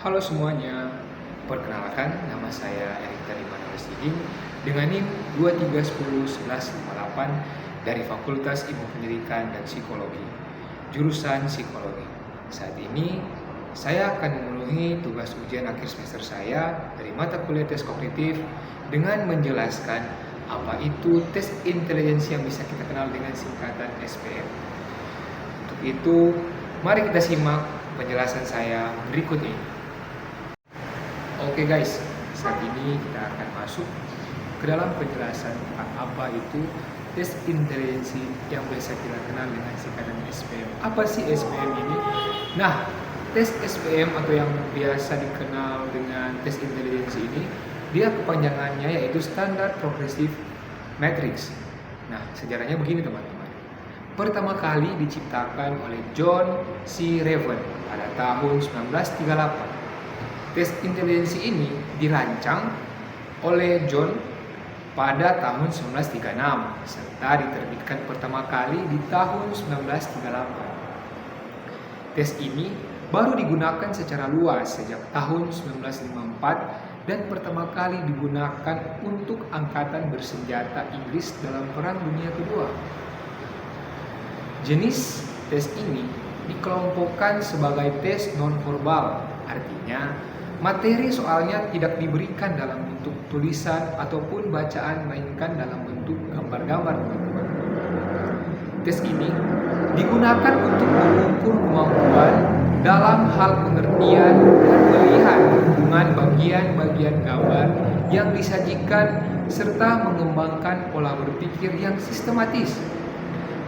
Halo semuanya, perkenalkan nama saya Erik Tarimana Residing dengan NIM 23101158 dari Fakultas Ilmu Pendidikan dan Psikologi, jurusan Psikologi. Saat ini saya akan memenuhi tugas ujian akhir semester saya dari mata kuliah tes kognitif dengan menjelaskan apa itu tes intelijensi yang bisa kita kenal dengan singkatan SPM. Untuk itu, mari kita simak penjelasan saya berikut ini. Oke guys, saat ini kita akan masuk ke dalam penjelasan tentang apa itu tes intelijensi yang biasa kita kenal dengan singkatan SPM. Apa sih SPM ini? Nah, tes SPM atau yang biasa dikenal dengan tes intelijensi ini, dia kepanjangannya yaitu Standard Progressive Matrix. Nah, sejarahnya begini teman-teman. Pertama kali diciptakan oleh John C. Raven pada tahun 1938. Tes intelijensi ini dirancang oleh John pada tahun 1936 serta diterbitkan pertama kali di tahun 1938. Tes ini baru digunakan secara luas sejak tahun 1954 dan pertama kali digunakan untuk angkatan bersenjata Inggris dalam Perang Dunia Kedua. Jenis tes ini dikelompokkan sebagai tes non-verbal, artinya materi soalnya tidak diberikan dalam bentuk tulisan ataupun bacaan, melainkan dalam bentuk gambar-gambar. Tes ini digunakan untuk mengukur kemampuan dalam hal pengertian dan melihat hubungan bagian-bagian gambar yang disajikan serta mengembangkan pola berpikir yang sistematis.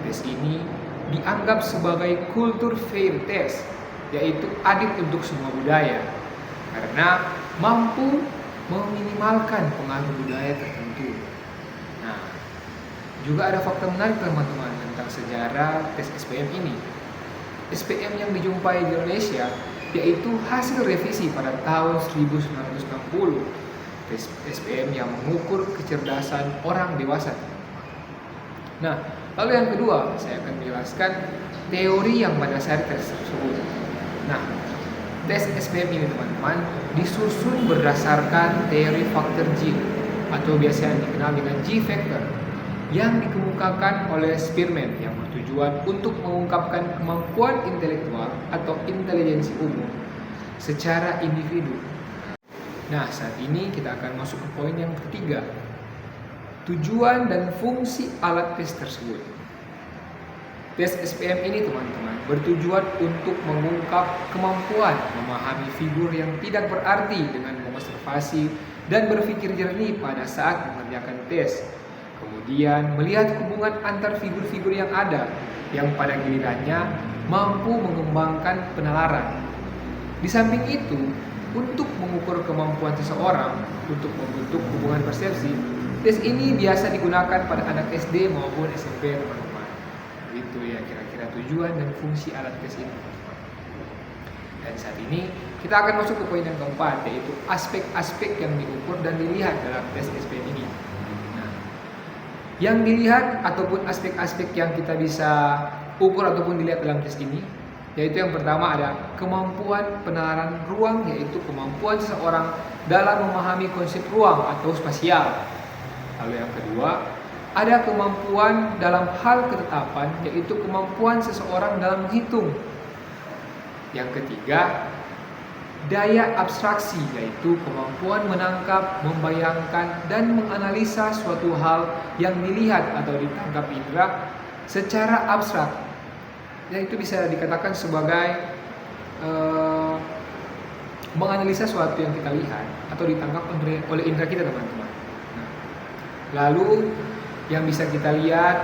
Tes ini dianggap sebagai culture fair test, yaitu adil untuk semua budaya, karena mampu meminimalkan pengaruh budaya tertentu. Nah, juga ada fakta menarik teman-teman tentang sejarah tes SPM ini. SPM yang dijumpai di Indonesia yaitu hasil revisi pada tahun 1960. Tes SPM yang mengukur kecerdasan orang dewasa. Nah, lalu yang kedua, saya akan menjelaskan teori yang mendasari tes tersebut. Nah, tes SPM ini teman-teman disusun berdasarkan teori faktor G atau biasa dikenal dengan G factor yang dikemukakan oleh Spearman yang bertujuan untuk mengungkapkan kemampuan intelektual atau intelijensi umum secara individu. Nah, saat ini kita akan masuk ke poin yang ketiga. Tujuan dan fungsi alat tes tersebut. Tes SPM ini teman-teman bertujuan untuk mengungkap kemampuan memahami figur yang tidak berarti dengan mengobservasi dan berpikir jernih pada saat mengerjakan tes. Kemudian melihat hubungan antar figur-figur yang ada yang pada gilirannya mampu mengembangkan penalaran. Di samping itu, untuk mengukur kemampuan seseorang untuk membentuk hubungan persepsi, tes ini biasa digunakan pada anak SD maupun SMP teman-teman. Itu ya kira-kira tujuan dan fungsi alat tes ini. Dan saat ini kita akan masuk ke poin yang keempat, yaitu aspek-aspek yang diukur dan dilihat dalam tes SPM ini. Nah, yang dilihat ataupun aspek-aspek yang kita bisa ukur ataupun dilihat dalam tes ini, yaitu yang pertama ada kemampuan penalaran ruang, yaitu kemampuan seseorang dalam memahami konsep ruang atau spasial. Lalu yang kedua, ada kemampuan dalam hal ketetapan, yaitu kemampuan seseorang dalam menghitung. Yang ketiga, daya abstraksi, yaitu kemampuan menangkap, membayangkan, dan menganalisa suatu hal yang dilihat atau ditangkap indera secara abstrak. Yaitu bisa dikatakan sebagai menganalisa sesuatu yang kita lihat atau ditangkap oleh indera kita teman-teman. Lalu yang bisa kita lihat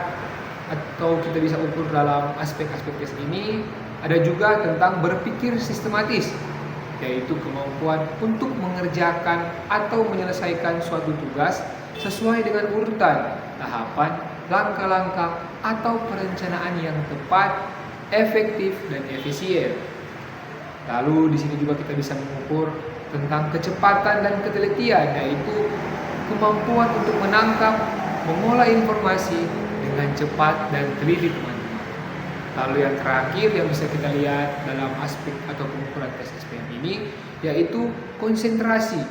atau kita bisa ukur dalam aspek-aspek tes ini ada juga tentang berpikir sistematis, yaitu kemampuan untuk mengerjakan atau menyelesaikan suatu tugas sesuai dengan urutan, tahapan, langkah-langkah atau perencanaan yang tepat, efektif dan efisien. Lalu di sini juga kita bisa mengukur tentang kecepatan dan ketelitian, yaitu kemampuan untuk menangkap, mengolah informasi dengan cepat dan teliti teman-teman. Lalu yang terakhir yang bisa kita lihat dalam aspek atau pengukuran tes SPM ini yaitu konsentrasi,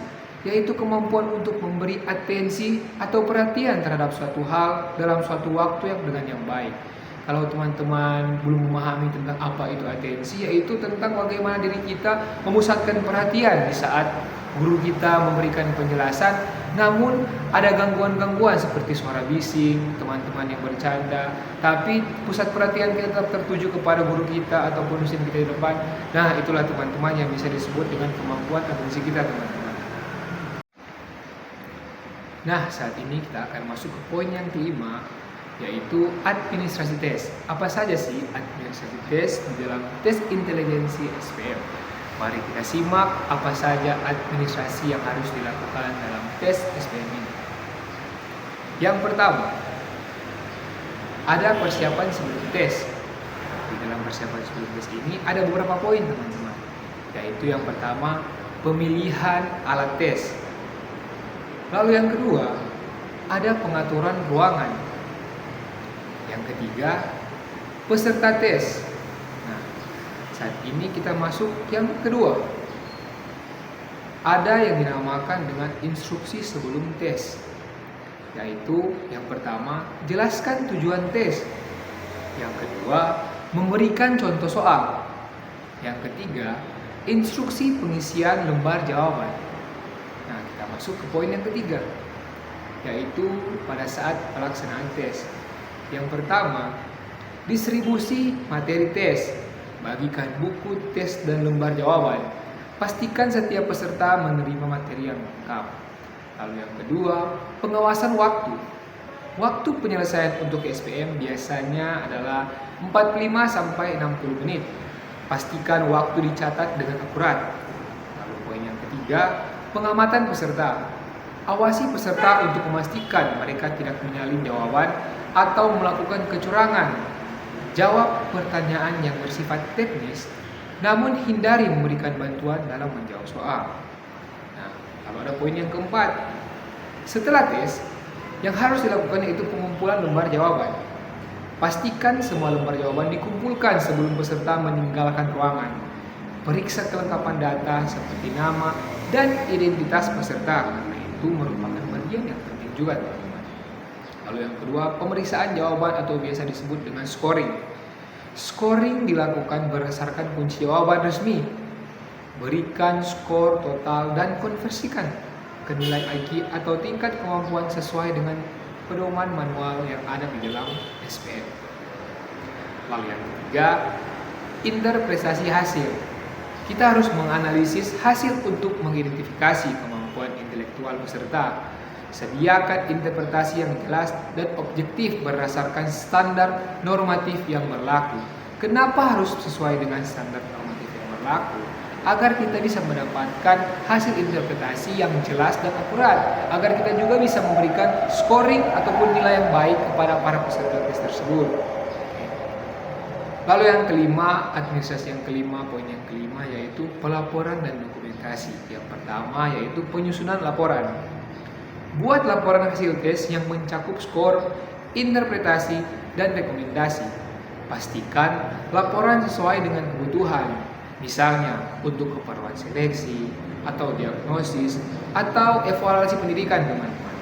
yaitu kemampuan untuk memberi atensi atau perhatian terhadap suatu hal dalam suatu waktu dengan yang baik. Kalau teman-teman belum memahami tentang apa itu atensi, yaitu tentang bagaimana diri kita memusatkan perhatian di saat guru kita memberikan penjelasan, namun ada gangguan-gangguan seperti suara bising, teman-teman yang bercanda, tapi pusat perhatian kita tetap tertuju kepada guru kita ataupun dosen kita di depan. Nah, itulah teman-teman yang bisa disebut dengan kemampuan atensi kita, teman-teman. Nah, saat ini kita akan masuk ke poin yang kelima, yaitu administrasi tes. Apa saja sih administrasi tes di dalam tes intelijensi SPM? Mari kita simak apa saja administrasi yang harus dilakukan dalam tes SPM ini. Yang pertama, ada persiapan sebelum tes. Di dalam persiapan sebelum tes ini ada beberapa poin, teman-teman. Yaitu yang pertama, pemilihan alat tes. Lalu yang kedua, ada pengaturan ruangan. Yang ketiga, peserta tes. Nah, saat ini kita masuk yang kedua. Ada yang dinamakan dengan instruksi sebelum tes. Yaitu yang pertama, jelaskan tujuan tes. Yang kedua, memberikan contoh soal. Yang ketiga, instruksi pengisian lembar jawaban. Nah, kita masuk ke poin yang ketiga, yaitu pada saat pelaksanaan tes. Yang pertama, distribusi materi tes. Bagikan buku tes dan lembar jawaban. Pastikan setiap peserta menerima materi yang lengkap. Lalu yang kedua, pengawasan waktu. Waktu penyelesaian untuk SPM biasanya adalah 45 sampai 60 menit. Pastikan waktu dicatat dengan akurat. Lalu poin yang ketiga, pengamatan peserta. Awasi peserta untuk memastikan mereka tidak menyalin jawaban atau melakukan kecurangan. Jawab pertanyaan yang bersifat teknis, namun hindari memberikan bantuan dalam menjawab soal. Nah, lalu ada poin yang keempat. Setelah tes, yang harus dilakukan yaitu pengumpulan lembar jawaban. Pastikan semua lembar jawaban dikumpulkan sebelum peserta meninggalkan ruangan. Periksa kelengkapan data seperti nama dan identitas peserta, karena itu merupakan bagian yang penting juga, teman-teman. Lalu yang kedua, pemeriksaan jawaban atau biasa disebut dengan scoring. Scoring dilakukan berdasarkan kunci jawaban resmi. Berikan skor total dan konversikan ke nilai IQ atau tingkat kemampuan sesuai dengan pedoman manual yang ada di dalam SPM. Lalu yang ketiga, interpretasi hasil. Kita harus menganalisis hasil untuk mengidentifikasi kemampuan intelektual peserta. Sediakan interpretasi yang jelas dan objektif berdasarkan standar normatif yang berlaku. Kenapa harus sesuai dengan standar normatif yang berlaku? Agar kita bisa mendapatkan hasil interpretasi yang jelas dan akurat. Agar kita juga bisa memberikan scoring ataupun nilai yang baik kepada para peserta tes tersebut. Lalu yang kelima, administrasi yang kelima, poin yang kelima yaitu pelaporan dan dokumentasi. Yang pertama yaitu penyusunan laporan. Buat laporan hasil tes yang mencakup skor, interpretasi, dan rekomendasi. Pastikan laporan sesuai dengan kebutuhan. Misalnya untuk keperluan seleksi, atau diagnosis, atau evaluasi pendidikan, teman-teman.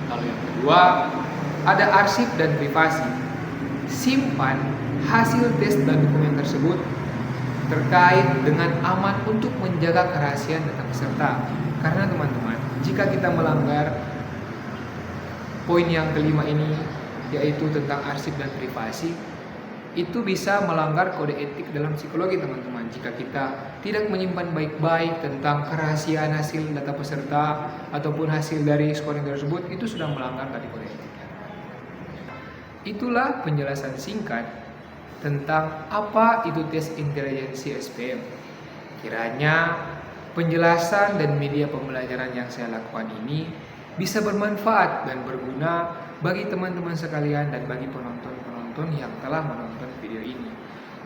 Lalu yang kedua, ada arsip dan privasi. Simpan hasil tes dan dokumen tersebut terkait dengan aman untuk menjaga kerahasiaan data peserta. Karena teman-teman, jika kita melanggar poin yang kelima ini, yaitu tentang arsip dan privasi, itu bisa melanggar kode etik dalam psikologi, teman-teman. Jika kita tidak menyimpan baik-baik tentang kerahasiaan hasil data peserta ataupun hasil dari scoring tersebut, itu sudah melanggar dari kode etiknya. Itulah penjelasan singkat tentang apa itu tes intelijensi SPM. Kiranya penjelasan dan media pembelajaran yang saya lakukan ini bisa bermanfaat dan berguna bagi teman-teman sekalian dan bagi penonton-penonton yang telah menonton video ini.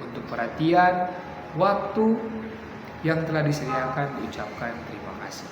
Untuk perhatian, waktu yang telah disediakan, diucapkan terima kasih.